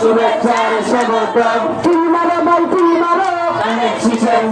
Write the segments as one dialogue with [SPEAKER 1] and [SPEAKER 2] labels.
[SPEAKER 1] শুভেচ্ছার সমর্থন তুই মারো ভাই তুই মারো অনেক শিশার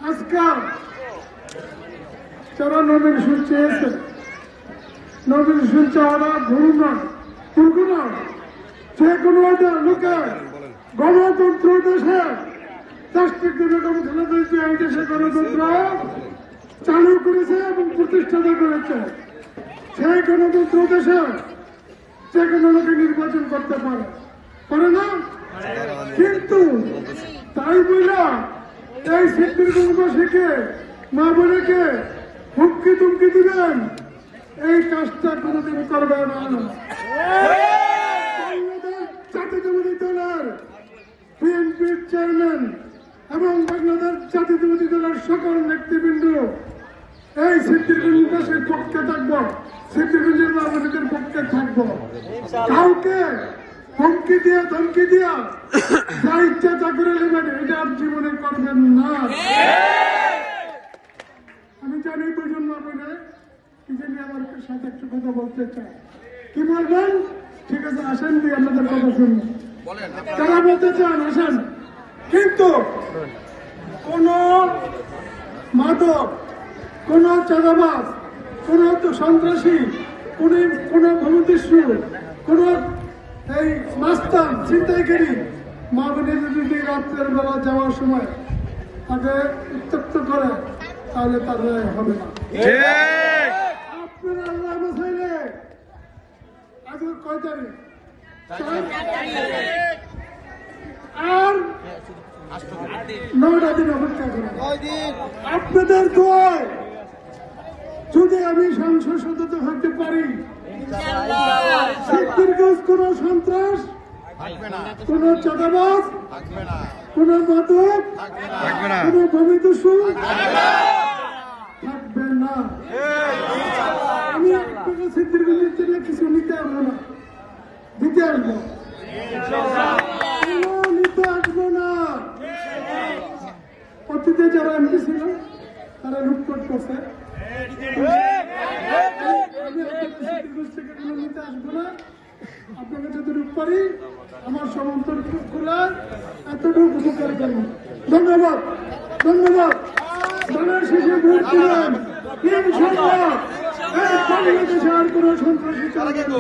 [SPEAKER 2] আজকাল যারা নমিনেশন চেয়েছে নমিনেশন চাওয়াটা ভুল নয় ভুল নয় যে কোনো লোকের গণতন্ত্র দেশে রাষ্ট্রপতি বেগম খালেদা জিয়া এই দেশে গণতন্ত্র চালু করেছে এবং প্রতিষ্ঠাতা করেছে সেই গণতন্ত্র দেশে যে কোনো লোকে নির্বাচন করতে পারে না কিন্তু তাই বলে এই সিদ্ধিরগঞ্জবাসীকে মা বোনেকে হুমকি তুমকি দিবেন এই কাজটা কোনোদিন করবে না। জাতীয়তাবাদী দলের বিএনপির চেয়ারম্যান এবং বাংলাদেশ জাতীয়তাবাদী দলের সকল নেতৃবৃন্দ এই সিদ্ধিরগঞ্জবাসীর পক্ষে থাকবো, সিদ্ধিরগঞ্জের মা বোনদের পক্ষে থাকবো। কাউকে হুমকি দিয়া ধমকি দিয়া যা ইচ্ছা তা করে নেবেন এটা আর জীবনে করবেন না। আমি জানি দুজন মা বোনে কি জানি আমার সাথে একটু কথা বলতে চাই। কি বলবেন? ঠিক আছে, আসেন দিয়ে আপনাদের কথা শুনবো। যারা বলতে চান আসেন, কিন্তু কোন মাদক, কোন চাঁদাবাজ, কোন সন্ত্রাসী, কোন ভূমিদস্যু, কোন এই মাস্তান ছিনতাইকারী মা বোনের যদি রাত্রের বেলা যাওয়ার সময় তাকে উত্তপ্ত করে তাহলে তার হবে না। আপনারা আল্লাহ বাঁচাইলে আজকে কয় তারিখ? আর 9টা দিন অপেক্ষা করেন। আপনাদের দোয়ায় যদি আমি সংসদ সদস্য হতে পারি, সিদ্ধিরগঞ্জ কোন সন্ত্রাস, কোন চাঁদাবাজ, কোন মাদক, কোন ভূমিদস্যু থাকবে না। আমি আপনাকে সিদ্ধিরগঞ্জের জন্য কিছু নিতে আসবো না, দিতে আসবো, নিতে আসবো না। অতীতে যারা এমপি ছিল তারা লুটপাট করছে, নিতে আসবো না। আপনাকে যতটুকু পারি আমার সমর্থন খোলা এতটুকু উপকার করবো। ধন্যবাদ ধন্যবাদ। দলের শেষে ভোট দিলেন, ইনশাআল্লাহ বাংলাদেশে আর কোনো সন্ত্রাসী চালাবে না।